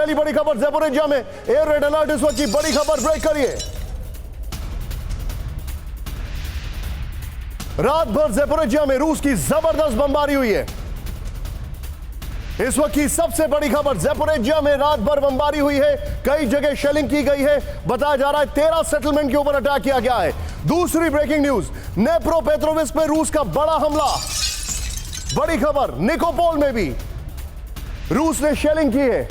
पहली बड़ी खबर ज़ैपोरिज़िया में एयर रेड अलर्ट, इस वक्त की बड़ी खबर, ब्रेक करिए। रात भर ज़ैपोरिज़िया में रूस की जबरदस्त बमबारी हुई है। इस वक्त की सबसे बड़ी खबर, ज़ैपोरिज़िया में रात भर बमबारी हुई है, कई जगह शेलिंग की गई है। बताया जा रहा है 13 सेटलमेंट के ऊपर अटैक किया गया है। दूसरी ब्रेकिंग न्यूज, नेप्रोपेट्रोविस्क में रूस का बड़ा हमला। बड़ी खबर, निकोपोल में भी रूस ने शेलिंग की है।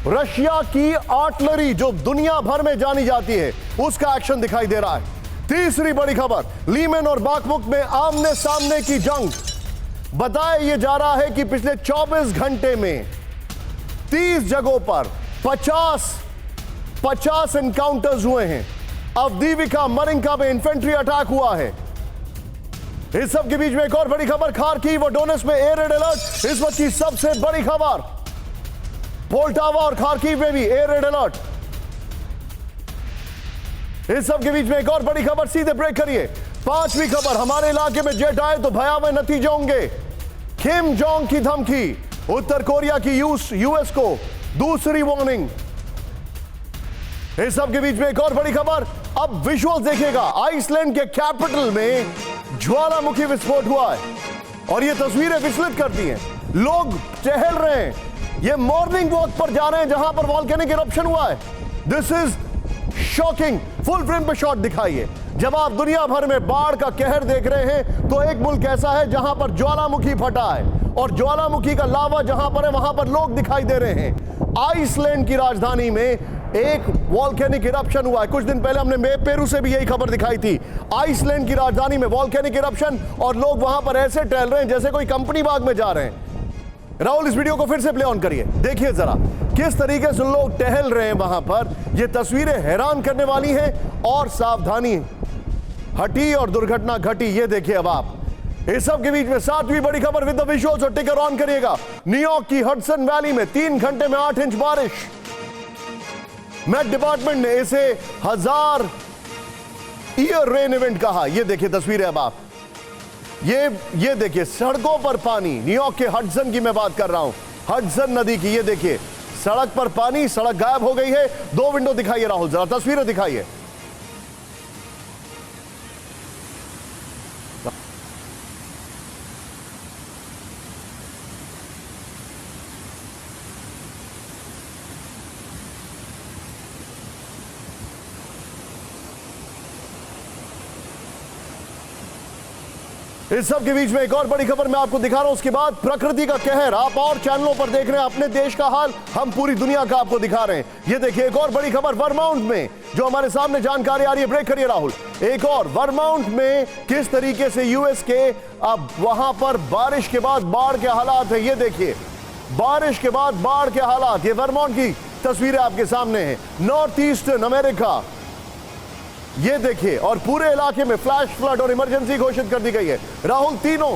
रशिया की आर्टिलरी जो दुनिया भर में जानी जाती है, उसका एक्शन दिखाई दे रहा है। तीसरी बड़ी खबर, लीमन और बाखमुक में आमने सामने की जंग। बताया यह जा रहा है कि पिछले 24 घंटे में 30 जगहों पर 50 एनकाउंटर्स हुए हैं। अवदीविका, मरिंका में इन्फेंट्री अटैक हुआ है। इस सब के बीच में एक और बड़ी खबर, खार्किव और डोनेट्स्क में एयर रेड अलर्ट। इस वक्त की सबसे बड़ी खबर, पोल्टावा और खार्किव में भी एयर रेड अलर्ट। इस सब के बीच में एक और बड़ी खबर, सीधे ब्रेक करिए। पांचवी खबर, हमारे इलाके में जेट आए तो भयावह नतीजे होंगे। किम जोंग की धमकी, उत्तर कोरिया की यूएस को दूसरी वार्निंग। इस सब के बीच में एक और बड़ी खबर, अब विजुअल्स देखिएगा। आइसलैंड के कैपिटल में ज्वालामुखी विस्फोट हुआ है और ये तस्वीरें विचलित करती हैं। लोग टहल रहे हैं, ये मॉर्निंग वॉक पर जा रहे हैं जहां पर वॉल्केनिक इरप्शन हुआ है। This is shocking. Full frame पे शॉट दिखाइए। जब आप दुनिया भर में बाढ़ का कहर देख रहे हैं तो एक मुल्क ऐसा है जहां पर ज्वालामुखी फटा है और ज्वालामुखी का लावा जहां पर है वहां पर लोग दिखाई दे रहे हैं। आइसलैंड की राजधानी में एक वॉल्केनिक इरप्शन हुआ है। कुछ दिन पहले हमने पेरू से भी यही खबर दिखाई थी। आइसलैंड की राजधानी में वॉल्केनिक इरप्शन और लोग वहां पर ऐसे टहल रहे हैं जैसे कोई कंपनी बाग में जा रहे हैं। राहुल, इस वीडियो को फिर से प्ले ऑन करिए, देखिए जरा किस तरीके से लोग टहल रहे हैं वहां पर। ये तस्वीरें हैरान करने वाली हैं और सावधानी हटी और दुर्घटना घटी, ये देखिए अब आप। इस सब के बीच में सातवीं बड़ी खबर विद द विजुअल्स, और टिकर ऑन करिएगा। न्यूयॉर्क की हडसन वैली में 3 घंटे में 8 इंच बारिश। मेट डिपार्टमेंट ने इसे 1000 ईयर रेन इवेंट कहा। ये देखिए तस्वीरें अब आप। ये देखिए सड़कों पर पानी, न्यूयॉर्क के हडसन की मैं बात कर रहा हूं, हडसन नदी की। ये देखिए सड़क पर पानी, सड़क गायब हो गई है। 2 विंडो दिखाइए राहुल, जरा तस्वीरें दिखाइए। इस सब के बीच में एक और बड़ी खबर मैं आपको दिखा रहा हूं। उसके बाद प्रकृति का कहर, आप और चैनलों पर देख रहे हैं। अपने देश का हाल हम पूरी दुनिया का आपको दिखा रहे हैं। ये देखिए एक और बड़ी खबर, वर्माउंट में जो हमारे सामने जानकारी आ रही है। ब्रेक करिए राहुल। एक और, वर्माउंट में किस तरीके से यूएस के अब वहां पर बारिश के बाद बाढ़ के हालात है। ये देखिए बारिश के बाद बाढ़ के हालात, ये वर्माउंट की तस्वीरें आपके सामने हैं। नॉर्थ ईस्टर्न अमेरिका, ये देखिए, और पूरे इलाके में फ्लैश फ्लड और इमरजेंसी घोषित कर दी गई है। राहुल, तीनों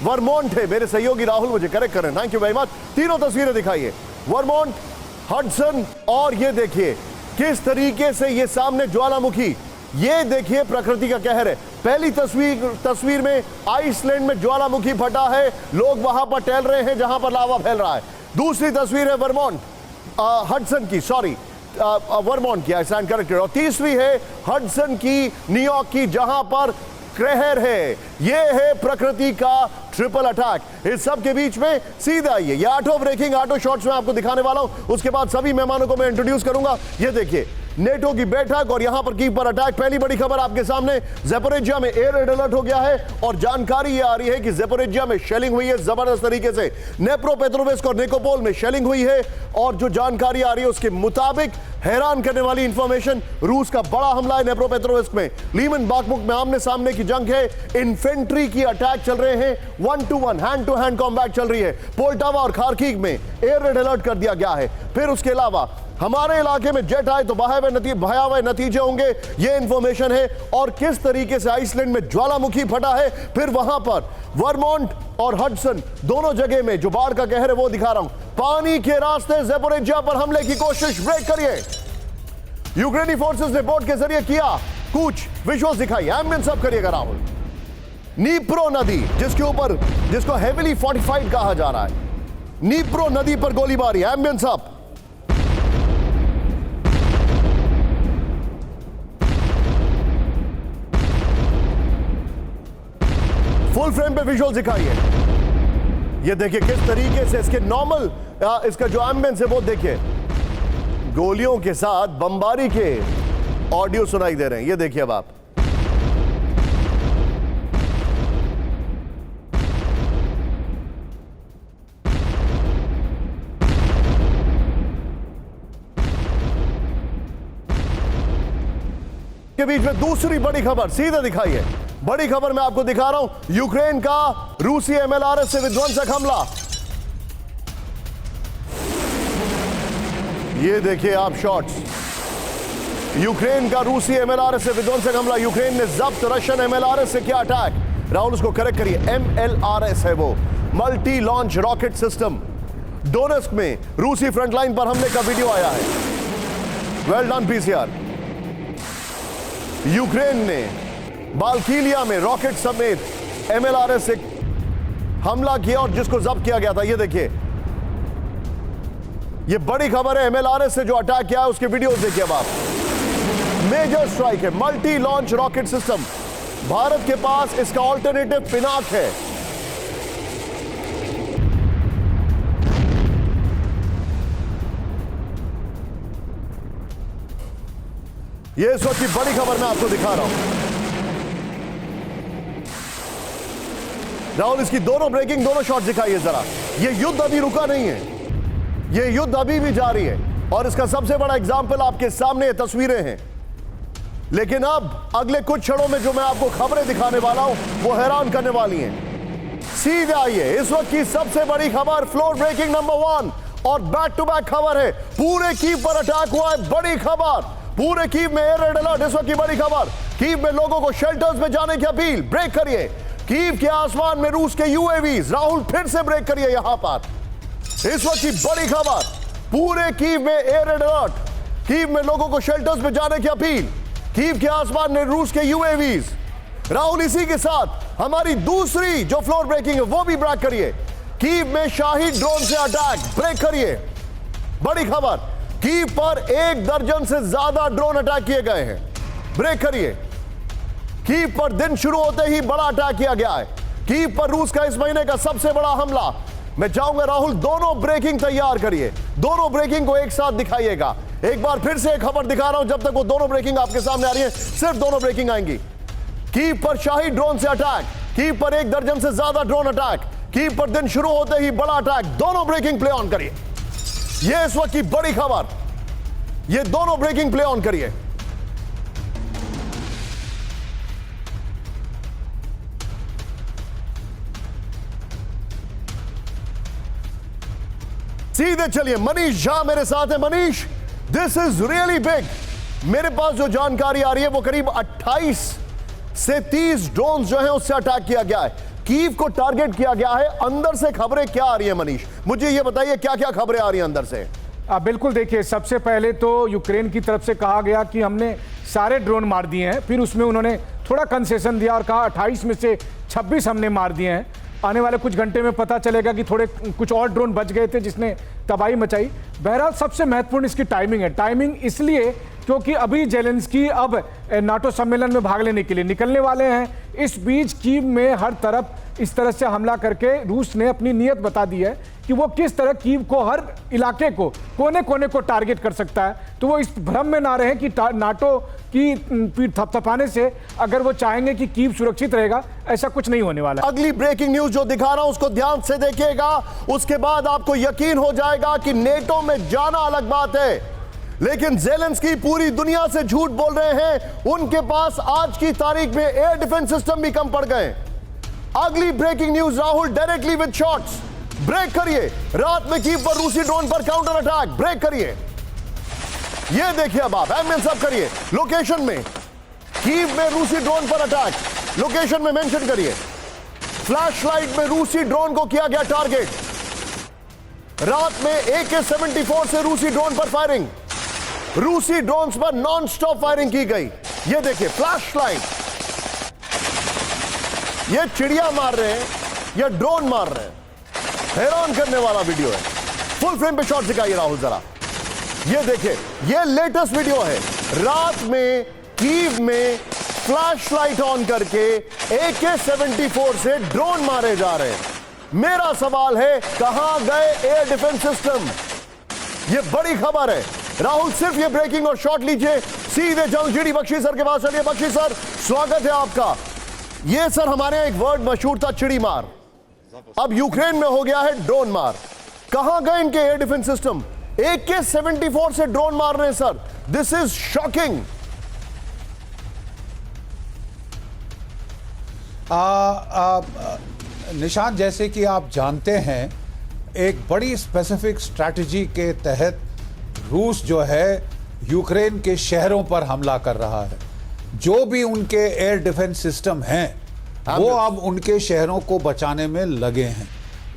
वर्मोंट है, मेरे सहयोगी राहुल मुझे करेक्ट करें, थैंक यू वेरी मच। तीनों तस्वीरें दिखाइए, वर्मोंट, हडसन, और ये देखिए किस तरीके से ये सामने ज्वालामुखी। ये देखिए प्रकृति का कहर है। पहली तस्वीर में आइसलैंड में ज्वालामुखी फटा है, लोग वहां पर टहल रहे हैं जहां पर लावा फैल रहा है। दूसरी तस्वीर है वर्मोंट, हडसन की, सॉरी वर्मोंट की, आई स्टैंड करेक्टेड। और तीसरी है हडसन की, न्यूयॉर्क की, जहां पर कहर है। यह है प्रकृति का ट्रिपल अटैक। इस सब के बीच में सीधा आइए, ये ऑटो ब्रेकिंग, ऑटो शॉट्स में आपको दिखाने वाला हूं। उसके बाद सभी मेहमानों को मैं इंट्रोड्यूस करूंगा। ये देखिए नेटो की बैठक और यहां पर कीव पर अटैक। पहली बड़ी खबर आपके सामने, ज़ैपोरिज़िया में एयर रेड अलर्ट हो गया है और जानकारी यह आ रही है कि ज़ैपोरिज़िया में शेलिंग हुई है जबरदस्त तरीके से। नेप्रोपेट्रोविस्क और निकोपोल में शेलिंग हुई है और जो जानकारी आ रही है उसके मुताबिक हैरान करने वाली इंफॉर्मेशन, रूस का बड़ा हमला है नेप्रोपेट्रोविस्क में। लीमन बाखमुक में आमने सामने की जंग है, इन्फेंट्री की अटैक चल रहे हैं, 1-to-1 hand to hand combat चल रही है। पोल्टावा और खार्किव में एयर रेड अलर्ट कर दिया गया है। फिर उसके अलावा हमारे इलाके में जेट आए तो भयावह नतीजे होंगे, यह इंफॉर्मेशन है। और किस तरीके से आइसलैंड में ज्वालामुखी फटा है, फिर वहां पर वर्मोंट और हडसन दोनों जगह में जो बाढ़ का कहर है वो दिखा रहा हूं। पानी के रास्ते ज़ैपोरिज़िया पर हमले की कोशिश। ब्रेक करिए। यूक्रेनी फोर्सेस ने बोट के जरिए किया कूच, विजुअल्स दिखाइए, एम्बियंस सब करिएगा राहुल। नीप्रो नदी जिसको हेविली फोर्टिफाइड कहा जा रहा है, नीप्रो नदी पर गोलीबारी, एम्बियंस अप। फुल फ्रेम पे विजुअल दिखाइए। ये देखिए किस तरीके से इसके नॉर्मल इसका जो एम्बियंस है वो देखिए, गोलियों के साथ बमबारी के ऑडियो सुनाई दे रहे हैं। ये देखिए अब आप, के बीच में दूसरी बड़ी खबर सीधे दिखाइए। बड़ी खबर मैं आपको दिखा रहा हूं, यूक्रेन का रूसी एमएलआरएस से विध्वंसक हमला। ये देखिए आप शॉट्स, यूक्रेन का रूसी एमएलआरएस से विध्वंसक हमला। यूक्रेन ने जब्त रशियन एमएलआरएस से किया अटैक। राहुल उसको करेक्ट करिए, एमएलआरएस है वो, multi launch rocket system. Donetsk में रूसी फ्रंटलाइन पर हमले का वीडियो आया है। Well done PCR. यूक्रेन ने बाल्किलिया में रॉकेट समेत एमएलआरएस से हमला किया और जिसको जब्त किया गया था। ये देखिए, ये बड़ी खबर है। एमएलआरएस से जो अटैक किया है उसके वीडियोस देखिए अब आप। मेजर स्ट्राइक है, multi launch rocket system. Bharat के पास इसका ऑल्टरनेटिव पिनाक है। ये इस वक्त की बड़ी खबर मैं आपको दिखा रहा हूं। राहुल इसकी दोनों ब्रेकिंग, दोनों शॉट दिखाइए जरा। ये युद्ध अभी रुका नहीं है, ये युद्ध अभी भी जारी है और इसका सबसे बड़ा एग्जाम्पल आपके सामने तस्वीरें हैं। लेकिन अब अगले कुछ क्षणों में जो मैं आपको खबरें दिखाने वाला हूं वो हैरान करने वाली हैं। सीधे आइए, इस वक्त की सबसे बड़ी खबर, फ्लोर ब्रेकिंग नंबर 1 और बैक टू बैक खबर है। पूरे कीव पर अटैक हुआ है, बड़ी खबर। पूरे कीव में एयर रेड अलर्ट, इस वक्त की बड़ी खबर। कीव में लोगों को शेल्टर्स में जाने की अपील। ब्रेक करिए, कीव के आसमान में रूस के यूएवीज। राहुल फिर से ब्रेक करिए यहां पर, इस वक्त की बड़ी खबर। पूरे कीव में एयर रेड अलर्ट, कीव में लोगों को शेल्टर्स में जाने की अपील। कीव के आसमान में रूस के यूएवीज। राहुल इसी के साथ हमारी दूसरी जो फ्लोर ब्रेकिंग है वो भी ब्रेक करिए। कीव में शाही ड्रोन से अटैक, ब्रेक करिए। बड़ी खबर, कीव पर 1 दर्जन से ज्यादा ड्रोन अटैक किए गए हैं। ब्रेक करिए। कीव पर दिन शुरू होते ही बड़ा अटैक किया गया है। कीव पर रूस का इस महीने का सबसे बड़ा हमला। मैं चाहूंगा राहुल दोनों ब्रेकिंग तैयार करिए, दोनों ब्रेकिंग को एक साथ दिखाइएगा। एक बार फिर से एक खबर दिखा रहा हूं, जब तक वो दोनों ब्रेकिंग आपके सामने आ रही है सिर्फ दोनों ब्रेकिंग आएंगी। कीव पर शाही ड्रोन से अटैक, कीव पर 1 दर्जन से ज्यादा ड्रोन अटैक, कीव पर दिन शुरू होते ही बड़ा अटैक। दोनों ब्रेकिंग प्ले ऑन करिए। यह इस वक्त की बड़ी खबर, ये दोनों ब्रेकिंग प्ले ऑन करिए। सीधे चलिए, मनीष झा मेरे साथ है। Manish, this is really big. मेरे पास जो जानकारी आ रही है वो करीब 28 से 30 ड्रोन जो है उससे अटैक किया गया है, कीव को टारगेट किया गया है। अंदर से खबरें क्या आ रही है मनीष, मुझे ये बताइए क्या क्या खबरें आ रही हैं अंदर से। बिल्कुल, देखिए सबसे पहले तो यूक्रेन की तरफ से कहा गया कि हमने सारे ड्रोन मार दिए हैं। फिर उसमें उन्होंने थोड़ा कंसेशन दिया और कहा 28 में से 26 हमने मार दिए हैं। आने वाले कुछ घंटे में पता चलेगा कि थोड़े कुछ और ड्रोन बच गए थे जिसने तबाही मचाई। बहरहाल सबसे महत्वपूर्ण इसकी टाइमिंग है। टाइमिंग इसलिए क्योंकि अभी जेलेंस्की अब नाटो सम्मेलन में भाग लेने के लिए निकलने वाले हैं। इस बीच कीव में हर तरफ इस तरह से हमला करके रूस ने अपनी नीयत बता दी है कि वो किस तरह कीव को, हर इलाके को, कोने कोने को टारगेट कर सकता है। तो वो इस भ्रम में ना रहे कि नाटो की पीठ थपथपाने से अगर वो चाहेंगे कि कीव सुरक्षित रहेगा, ऐसा कुछ नहीं होने वाला। अगली ब्रेकिंग न्यूज जो दिखा रहा हूं उसको ध्यान से देखिएगा, उसके बाद आपको यकीन हो जाएगा कि नेटो में जाना अलग बात है, लेकिन जेलेंस्की पूरी दुनिया से झूठ बोल रहे हैं। उनके पास आज की तारीख में एयर डिफेंस सिस्टम भी कम पड़ गए। अगली breaking news Rahul, directly with shots. Break करिए, रात में कीव पर रूसी ड्रोन पर काउंटर अटैक, ब्रेक करिए। यह देखिए अब आप एम्बियंस अप करिए, लोकेशन में कीव में रूसी ड्रोन पर अटैक, लोकेशन में मेंशन करिए। फ्लैशलाइट में रूसी ड्रोन को किया गया टारगेट। रात में AK-74 से रूसी ड्रोन पर फायरिंग, रूसी ड्रोन्स पर नॉन स्टॉप फायरिंग की गई। यह देखिए फ्लैशलाइट, ये चिड़िया मार रहे हैं या ड्रोन मार रहे हैं। हैरान करने वाला वीडियो है। फुल फ्रेम पे शॉट दिखाइए राहुल जरा। ये देखिए, ये लेटेस्ट वीडियो है। रात में कीव में फ्लैशलाइट ऑन करके AK-74 से ड्रोन मारे जा रहे हैं। मेरा सवाल है, कहां गए एयर डिफेंस सिस्टम? ये बड़ी खबर है। राहुल, सिर्फ ये ब्रेकिंग और शॉट लीजिए, सीधे जाऊं GD बख्शी सर के पास। चलिए बख्शी सर, स्वागत है आपका। ये सर हमारे यहां एक वर्ड मशहूर था, चिड़ी मार। अब यूक्रेन में हो गया है ड्रोन मार। कहां गए इनके एयर डिफेंस सिस्टम? AK-74 से ड्रोन मार रहे हैं सर। This is shocking. निशान, जैसे कि आप जानते हैं, एक बड़ी स्पेसिफिक स्ट्रैटेजी के तहत रूस जो है यूक्रेन के शहरों पर हमला कर रहा है। जो भी उनके एयर डिफेंस सिस्टम हैं वो अब उनके शहरों को बचाने में लगे हैं।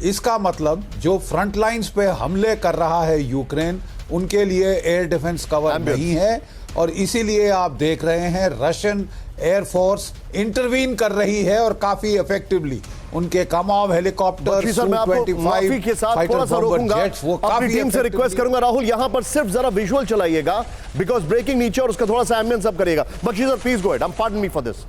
इसका मतलब जो फ्रंट लाइंस पे हमले कर रहा है यूक्रेन, उनके लिए एयर डिफेंस कवर नहीं है, और इसीलिए आप देख रहे हैं रशियन एयरफोर्स इंटरवीन कर रही है और काफी इफेक्टिवली उनके कामाव हेलीकॉप्टर, सर मैं आपको माफी के साथ थोड़ा सा रोकूंगा, अपनी टीम से रिक्वेस्ट करूंगा राहुल यहां पर सिर्फ जरा विजुअल चलाइएगा, बिकॉज ब्रेकिंग नीचे और उसका थोड़ा सा एम्बियंस अब करिएगा। Bakshi sir please go ahead, pardon me for this.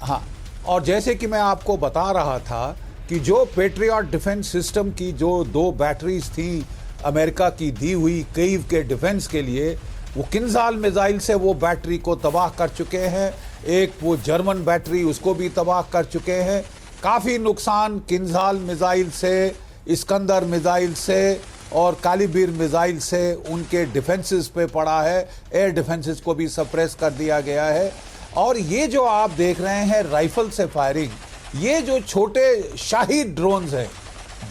हाँ, और जैसे कि मैं आपको बता रहा था कि जो पेट्रियट डिफेंस सिस्टम की जो 2 बैटरीज थी अमेरिका की दी हुई कीव के डिफेंस के लिए, वो किन्जाल मिसाइल से वो बैटरी को तबाह कर चुके हैं। एक वो जर्मन बैटरी, उसको भी तबाह कर चुके हैं। काफ़ी नुकसान किन्जाल मिसाइल से, इस्कंदर मिसाइल से और कालीबीर मिसाइल से उनके डिफेंसेस पे पड़ा है। एयर डिफेंसेस को भी सप्रेस कर दिया गया है। और ये जो आप देख रहे हैं राइफल से फायरिंग, ये जो छोटे शाहीद ड्रोन्स हैं,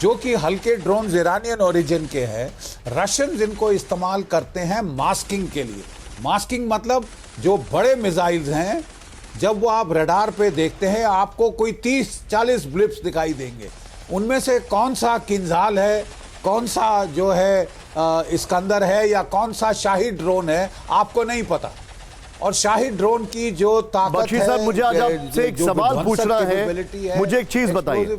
जो कि हल्के ड्रोन्स ईरानियन ओरिजिन के हैं, रशियंस इनको इस्तेमाल करते हैं मास्किंग के लिए। मास्किंग मतलब जो बड़े मिसाइल्स हैं, जब वो आप रडार पे देखते हैं आपको कोई 30-40 ब्लिप्स दिखाई देंगे। उनमें से कौन सा किन्जाल है, कौन सा जो है इस्कंदर है, या कौन सा शाहीद ड्रोन है, आपको नहीं पता। और शाहीद ड्रोन की जो ताकत है, सर मुझे आज आपसे एक सवाल पूछना है, मुझे एक चीज बताइए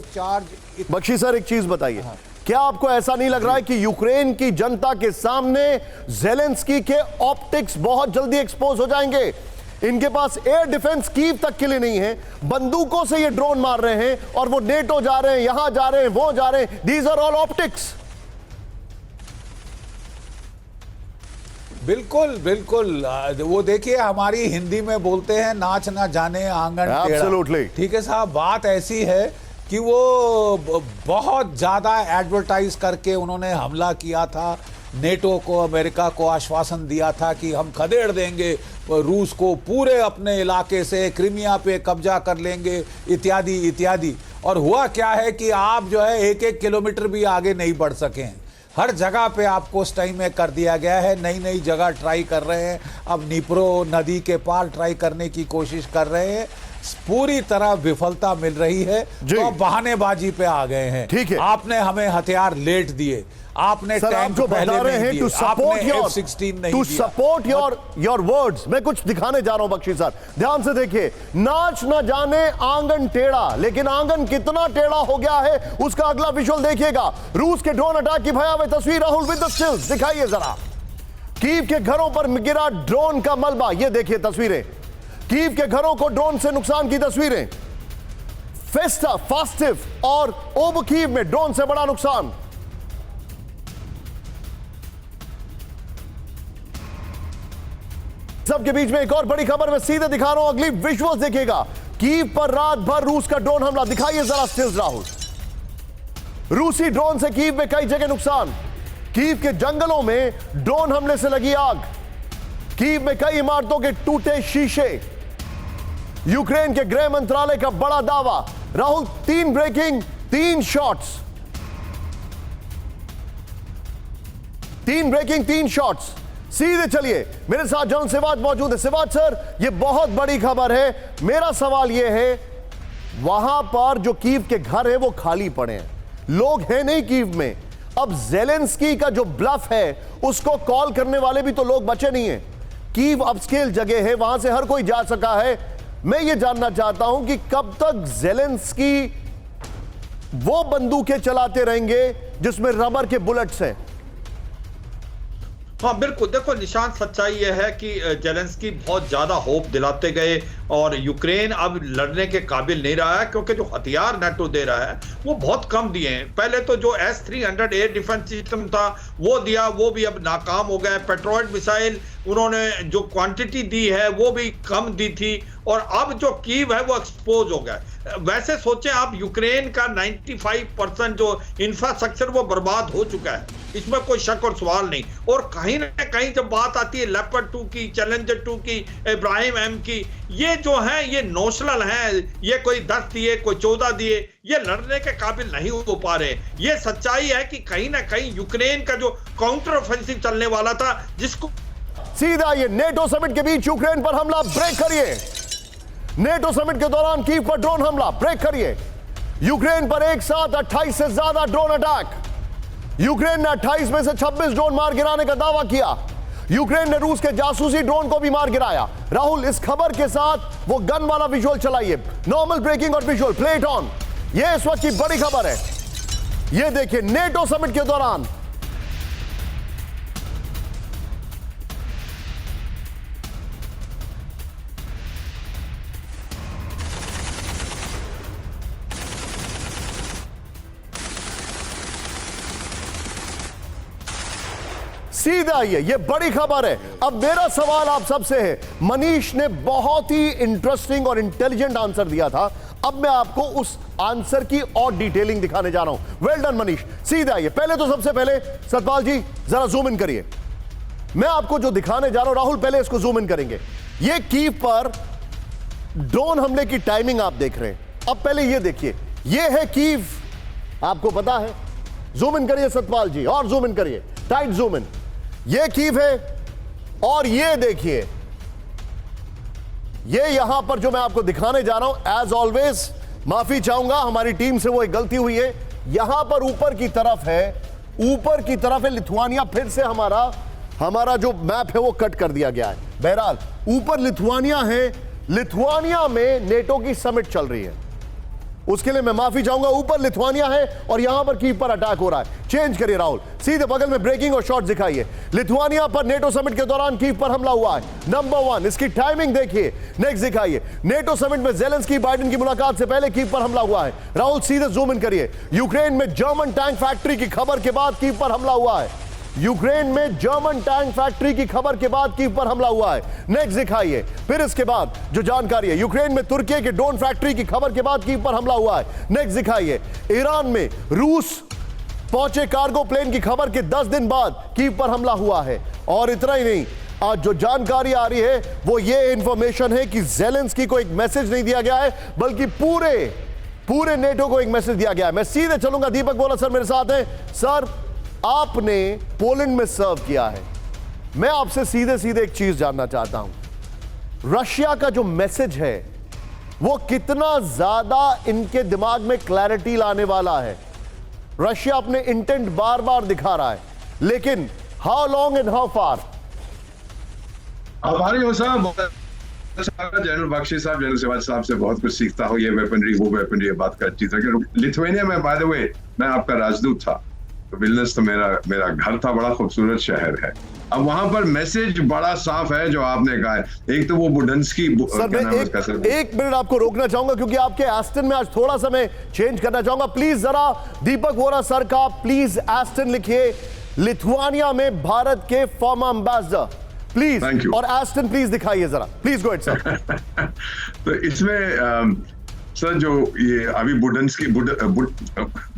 बख्शी सर, एक चीज बताइए। क्या आपको ऐसा नहीं लग रहा है कि यूक्रेन की जनता के सामने ज़ेलेंस्की के ऑप्टिक्स बहुत जल्दी एक्सपोज हो जाएंगे? इनके पास एयर डिफेंस कीव तक के लिए नहीं है, बंदूकों से ये ड्रोन मार रहे हैं और वो नेटो जा रहे हैं, यहां जा रहे हैं, वो जा रहे हैं। These are all optics. बिल्कुल बिल्कुल। वो देखिए, हमारी हिंदी में बोलते हैं नाच ना जाने आंगन टेढ़ा। ठीक है साहब, बात ऐसी है कि वो बहुत ज़्यादा एडवर्टाइज करके उन्होंने हमला किया था। नेटो को, अमेरिका को आश्वासन दिया था कि हम खदेड़ देंगे रूस को, पूरे अपने इलाके से क्रीमिया पे कब्जा कर लेंगे, इत्यादि इत्यादि। और हुआ क्या है कि आप जो है 1-1 किलोमीटर भी आगे नहीं बढ़ सके हैं। हर जगह पे आपको स्टाई में कर दिया गया है। नई नई जगह ट्राई कर रहे हैं, अब निप्रो नदी के पार ट्राई करने की कोशिश कर रहे हैं, पूरी तरह विफलता मिल रही है। तो बहानेबाजी पे आ गए हैं। ठीक है, आपने हमें हथियार लेट दिए, आपने टैंक जो पहले बता रहे नहीं हैं दिए, to support your your words. मैं कुछ दिखाने जा रहा हूं बख्शी सर, ध्यान से देखिए। नाच न जाने आंगन टेढ़ा, लेकिन आंगन कितना टेढ़ा हो गया है उसका अगला विजुअल देखिएगा। रूस के ड्रोन अटैक की भयावह तस्वीर राहुल विद द स्टिल्स दिखाइए जरा। कीव के घरों पर गिरा ड्रोन का मलबा, ये देखिए तस्वीरें। कीव के घरों को ड्रोन से नुकसान की तस्वीरें। फेस्टा, फास्टिव और ओबकीव में ड्रोन से बड़ा नुकसान। सबके बीच में एक और बड़ी खबर मैं सीधे दिखा रहा हूं, अगली विजुअल्स देखिएगा। कीव पर रात भर रूस का ड्रोन हमला, दिखाइए जरा स्टिल्स राहुल। रूसी ड्रोन से कीव में कई जगह नुकसान। कीव के जंगलों में ड्रोन हमले से लगी आग। कीव में कई इमारतों के टूटे शीशे। यूक्रेन के गृह मंत्रालय का बड़ा दावा। Rahul, 3 breaking, 3 shots. 3 breaking, 3 shots. सीधे चलिए, मेरे साथ जनरल सिवाज मौजूद है। सिवाज सर, यह बहुत बड़ी खबर है। मेरा सवाल यह है, वहां पर जो कीव के घर है वो खाली पड़े हैं, लोग हैं नहीं कीव में। अब ज़ेलेंस्की का जो ब्लफ है उसको कॉल करने वाले भी तो लोग बचे नहीं हैं। कीव अपस्केल जगह है, वहां से हर कोई जा सका है। मैं ये जानना चाहता हूं कि कब तक ज़ेलेंस्की वो बंदूकें चलाते रहेंगे जिसमें रबर के बुलेट्स हैं। हाँ बिल्कुल, देखो निशान सच्चाई यह है कि जेलेंस्की बहुत ज्यादा होप दिलाते गए और यूक्रेन अब लड़ने के काबिल नहीं रहा है, क्योंकि जो हथियार नाटो दे रहा है वो बहुत कम दिए हैं। पहले तो जो S-300 एयर डिफेंस सिस्टम था वो दिया, वो भी अब नाकाम हो गए। पेट्रोइड मिसाइल उन्होंने जो क्वांटिटी दी है वो भी कम दी थी, और अब जो कीव है वो एक्सपोज हो गया। वैसे सोचें आप, यूक्रेन का 95% जो इंफ्रास्ट्रक्चर वो बर्बाद हो चुका है, इसमें कोई शक और सवाल नहीं। और कहीं ना कहीं जब बात आती है लेपर्ड 2 की, चैलेंजर 2 की, इब्राहिम M की, ये जो है ये नोशनल है, ये कोई 10 दिए कोई 14 दिए, ये लड़ने के काबिल नहीं हो पा रहे। ये सच्चाई है कि कहीं ना कहीं यूक्रेन का जो काउंटर ऑफेंसिव चलने वाला था, जिसको सीधा ये नेटो समिट के बीच यूक्रेन पर हमला, ब्रेक करिए। नेटो समिट के दौरान कीव पर ड्रोन हमला, ब्रेक करिए। यूक्रेन पर एक साथ 28 से ज्यादा ड्रोन अटैक। यूक्रेन ने 28 में से 26 ड्रोन मार गिराने का दावा किया। यूक्रेन ने रूस के जासूसी ड्रोन को भी मार गिराया। राहुल, इस खबर के साथ वो गन वाला विजुअल चलाइए, नॉर्मल ब्रेकिंग और विजुअल, प्ले इट ऑन। ये इस वक्त की बड़ी खबर है। ये देखिए, नेटो समिट के दौरान सीधा ये बड़ी खबर है। अब मेरा सवाल आप सबसे है, मनीष ने बहुत ही इंटरेस्टिंग और इंटेलिजेंट आंसर दिया था, अब मैं आपको उस आंसर की और डिटेलिंग दिखाने जा रहा हूं। Well done Manish. सीधा ये पहले तो सबसे पहले सतपाल जी जरा जूम इन करिए, मैं आपको जो दिखाने जा रहा हूं। राहुल पहले इसको जूम इन करेंगे। ये कीव पर ड्रोन हमले की टाइमिंग आप देख रहे हैं। अब पहले ये देखिए, ये है कीव, आपको पता है। जूम इन करिए सतपाल जी, और जूम इन करिए, टाइट जूम इन। ये कीव है, और ये देखिए, ये यहां पर जो मैं आपको दिखाने जा रहा हूं, एज ऑलवेज माफी चाहूंगा, हमारी टीम से वो एक गलती हुई है। यहां पर ऊपर की तरफ है, ऊपर की तरफ है लिथुआनिया। फिर से हमारा जो मैप है वो कट कर दिया गया है। बहरहाल ऊपर लिथुआनिया है, लिथुआनिया में नेटो की समिट चल रही है, उसके लिए मैं माफी चाहूंगा। ऊपर लिथुआनिया है और यहां पर कीव पर अटैक हो रहा है। चेंज करिए राहुल, सीधे बगल में ब्रेकिंग और शॉट दिखाइए। लिथुआनिया पर नेटो समिट के दौरान कीव पर हमला हुआ है, नंबर 1। इसकी टाइमिंग देखिए। नेक्स्ट दिखाइए, नेटो समिट में जेलेंस्की बाइडेन की मुलाकात से पहले कीव पर हमला हुआ है। राहुल सीधे जूम इन करिए। यूक्रेन में जर्मन टैंक फैक्ट्री की खबर के बाद कीव पर हमला हुआ है। यूक्रेन में जर्मन टैंक फैक्ट्री की खबर के बाद कीव पर हमला हुआ है। नेक्स्ट दिखाइए। फिर इसके बाद जो जानकारी है, यूक्रेन में तुर्की के ड्रोन फैक्ट्री की खबर के बाद कीव पर हमला हुआ है। नेक्स्ट दिखाइए। ईरान में रूस पहुंचे कार्गो प्लेन की खबर के 10 दिन बाद कीव पर हमला हुआ है। और इतना ही नहीं, आज जो जानकारी आ रही है वो ये इंफॉर्मेशन है कि जेलेंस्की को एक मैसेज नहीं दिया गया है, बल्कि पूरे नेटो को एक मैसेज दिया गया है। मैं सीधे चलूंगा, दीपक बोला सर मेरे साथ हैं। सर, आपने पोलैंड में सर्व किया है, मैं आपसे सीधे एक चीज जानना चाहता हूं। रशिया का जो मैसेज है वो कितना ज्यादा इनके दिमाग में क्लैरिटी लाने वाला है। रशिया अपने इंटेंट बार बार दिखा रहा है, लेकिन how long and how far? हमारे जनरल बख्शी साहब, जनरल सिवाज साहब से बहुत कुछ सीखता हूँ। ये वेपनरी, वो वेपनरी, बात कर अच्छी तरह। लिथुआनिया में बाय द वे मैं आपका राजदूत था, तो विल्नियस तो मेरा घर था, बड़ा खूबसूरत शहर है। अब वहां पर मैसेज बड़ा साफ है जो आपने कहा है। एक तो वो बुडंस्की, एक मिनट आपको रोकना चाहूंगा, क्योंकि आपके एस्टन में आज थोड़ा सा मैं चेंज करना चाहूंगा। प्लीज जरा दीपक वोरा सर का प्लीज एस्टन लिखिए, लिथुआनिया में भारत के फॉर्मर एम्बेसडर, प्लीज। और एस्टन प्लीज दिखाइए जरा, प्लीज गो अहेड सर। तो इसमें सर जो ये अभी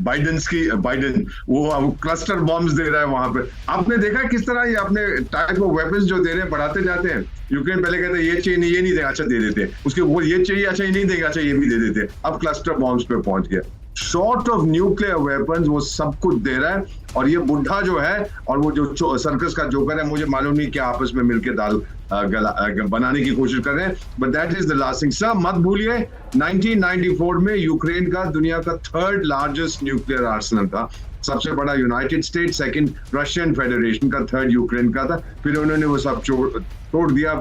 बाइडेन वो क्लस्टर बॉम्ब्स दे रहा है वहां पे। आपने देखा किस तरह ये अपने टाइप ऑफ वेपन्स जो दे रहे हैं बढ़ाते जाते हैं। यूक्रेन पहले कहते हैं ये चाहिए नहीं, ये नहीं देगा, अच्छा दे देते हैं। उसके वो ये चाहिए, अच्छा ये नहीं देगा, अच्छा ये भी दे देते हैं। अब क्लस्टर बॉम्ब्स पे पहुंच गया। शॉर्ट ऑफ न्यूक्लियर वेपन्स वो सब कुछ दे रहा है। और ये बुढ़ा जो है और वो जो सर्कस का जोकर है, मुझे मालूम नहीं क्या आपस में मिलकर दाल बनाने की कोशिश कर रहे हैं, but that is the last thing. Sir मत भूलिए 1994 में यूक्रेन का दुनिया का 3rd लार्जेस्ट न्यूक्लियर आर्सेनल था। सबसे बड़ा United state, second Russian federation का, थर्ड यूक्रेन का था। फिर उन्होंने वो सब तोड़ दिया,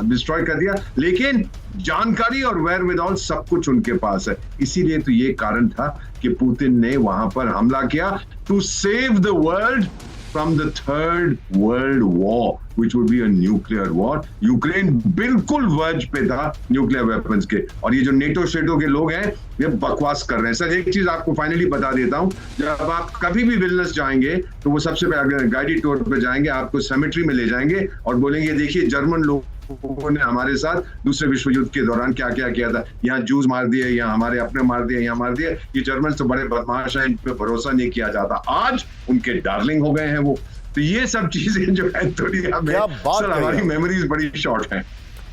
डिस्ट्रॉय कर दिया, लेकिन जानकारी और वेयर विदाउट सब कुछ उनके पास है। इसीलिए तो ये कारण था कि पुतिन ने वहां पर हमला किया to save the world from the third world war, which would be a nuclear war. Ukraine बिल्कुल वर्ज पे था न्यूक्लियर वेपन्स के, और ये जो नेटो स्टेटों के लोग हैं ये बकवास कर रहे हैं। सर एक चीज आपको फाइनली बता देता हूं, जब आप कभी भी विल्नियस जाएंगे तो वो सबसे पहले गाइडेड टूर पे जाएंगे, आपको सेमेट्री में ले जाएंगे और बोलेंगे देखिए जर्मन लोगों ने हमारे साथ दूसरे विश्व युद्ध के दौरान क्या क्या किया था, यहाँ जूस मार दिए, यहाँ हमारे अपने मार दिए, यहाँ मार दिए, ये जर्मन तो बड़े बदमाश हैं, इन पे भरोसा नहीं किया जाता। आज उनके डार्लिंग हो गए हैं वो। तो ये सब चीजें जो है दुनिया में, सर हमारी मेमोरीज बड़ी शॉर्ट हैं।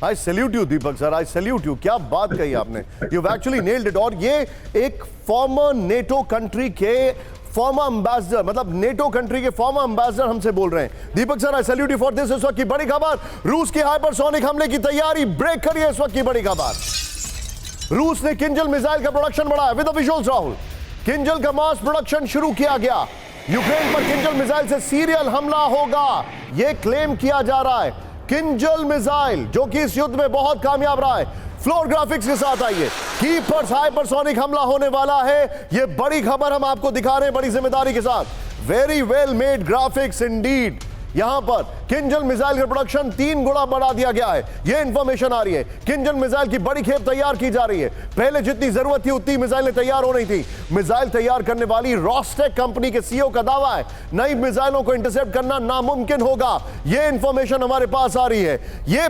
I salute you Deepak sir, I salute you। क्या बात कही आपने, you've actually nailed it। और ये एक फॉर्मर नेटो कंट्री के फॉर्मर एम्बेसडर, मतलब नेटो कंट्री के फॉर्मर एम्बेसडर हमसे बोल रहे हैं। Deepak sir I salute you for this. इस वक्त की बड़ी खबर, रूस की हाइपरसोनिक हमले की तैयारी ब्रेक करिए। इस वक्त की बड़ी खबर, रूस ने किंजल मिसाइल का प्रोडक्शन बढ़ाया। With the visuals Rahul, Kinjal का मास प्रोडक्शन शुरू किया गया। यूक्रेन पर किंजल मिसाइल से सीरियल हमला होगा, यह क्लेम किया जा रहा है। किंजल मिसाइल जो कि इस युद्ध में बहुत कामयाब रहा है। फ्लोर ग्राफिक्स के साथ आइए, कीपर्स हाइपरसोनिक हमला होने वाला है, यह बड़ी खबर हम आपको दिखा रहे हैं बड़ी जिम्मेदारी के साथ। Very well made graphics Indeed. यहां पर किंजल मिसाइल का प्रोडक्शन 3 गुना बढ़ा दिया गया है, यह इंफॉर्मेशन आ रही है। किंजल मिसाइल की बड़ी खेप तैयार की जा रही है। पहले जितनी जरूरत थी उतनी मिसाइलें तैयार हो रही थी। मिसाइल तैयार करने वाली रॉस्टेक कंपनी के सीईओ का दावा है नई मिसाइलों को इंटरसेप्ट करना नामुमकिन होगा। यह इंफॉर्मेशन हमारे पास आ रही है। यह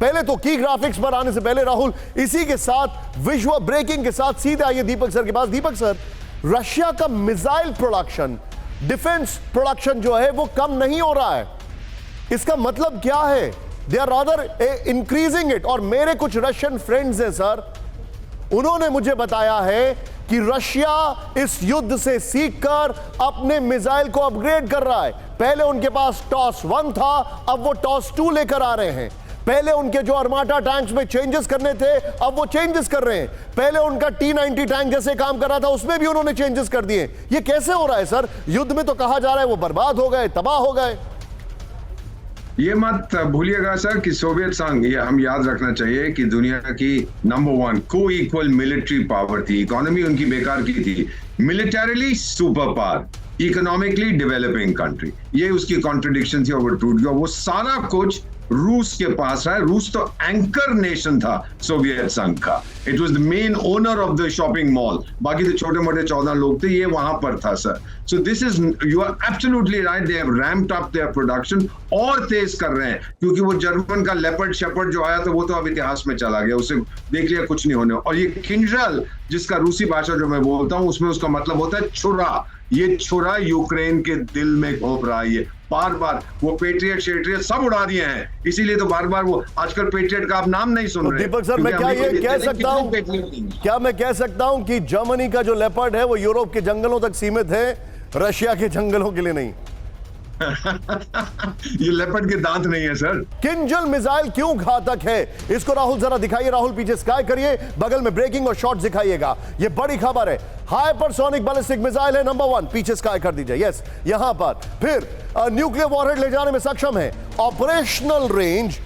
पहले तो की ग्राफिक्स पर आने से पहले राहुल, इसी के साथ विजुअल ब्रेकिंग के साथ सीधे आइए दीपक सर के पास। दीपक सर, रशिया का मिसाइल प्रोडक्शन, डिफेंस प्रोडक्शन जो है वो कम नहीं हो रहा है, इसका मतलब क्या है? They are rather increasing it. और मेरे कुछ रशियन फ्रेंड्स हैं सर, उन्होंने मुझे बताया है कि रशिया इस युद्ध से सीखकर अपने मिसाइल को अपग्रेड कर रहा है। पहले उनके पास टॉस 1 था, अब वो टॉस 2 लेकर आ रहे हैं। पहले उनके जो अर्माटा टैंक्स में चेंजेस करने थे, अब वो चेंजेस कर रहे हैं। पहले उनका T-90 टैंक जैसे काम कर रहा था, उसमें भी उन्होंने चेंजेस कर दिए। ये कैसे हो रहा है सर? युद्ध में तो कहा जा रहा है वो बर्बाद हो गए, तबाह हो गए। ये मत भूलिएगा सर कि सोवियत संघ, ये हम याद रखना चाहिए कि दुनिया की नंबर 1 को इक्वल मिलिट्री पावर थी। इकोनॉमी उनकी बेकार की थी, militarily super power, economically developing country. ये उसकी कॉन्ट्रडिक्शन थी और वो टूट गया। वो सारा कुछ रूस के पास है। रूस तो एंकर नेशन था सोवियत संघ का। It was the main owner of the shopping mall. बाकी तो छोटे मोटे 14 लोग थे, ये वहां पर था sir. So this is, you are absolutely right, they have ramped up their production और तेज कर रहे हैं, क्योंकि वो जर्मन का लेपर्ड शेपर्ड जो आया था वो तो अब इतिहास में चला गया, उसे देख लिया, कुछ नहीं होने। और ये किंजल, जिसका रूसी भाषा जो मैं बोलता हूं उसमें उसका मतलब होता है छुरा। ये छुरा यूक्रेन के दिल में घोंप रहा है। ये बार बार वो पेट्रियट शेट्रियट सब उड़ा दिए हैं, इसीलिए तो बार बार वो आजकल पेट्रियट का आप नाम नहीं सुन रहे। दीपक सर, मैं क्या ये कह सकता हूं, क्या मैं कह सकता हूं कि जर्मनी का जो लेपर्ड है वो यूरोप के जंगलों तक सीमित है, रशिया के जंगलों के लिए नहीं? ये लेपर्ड के दांत नहीं है सर। किंजल मिसाइल क्यों घातक है, इसको राहुल जरा दिखाइए। राहुल पीछे स्काई करिए, बगल में ब्रेकिंग और शॉट दिखाइएगा। ये बड़ी खबर है। हाइपरसोनिक बैलिस्टिक मिसाइल है नंबर 1, पीछे स्काई कर दीजिए। यस, यहां पर फिर न्यूक्लियर वॉरहेड ले जाने में सक्षम है। ऑपरेशनल रेंज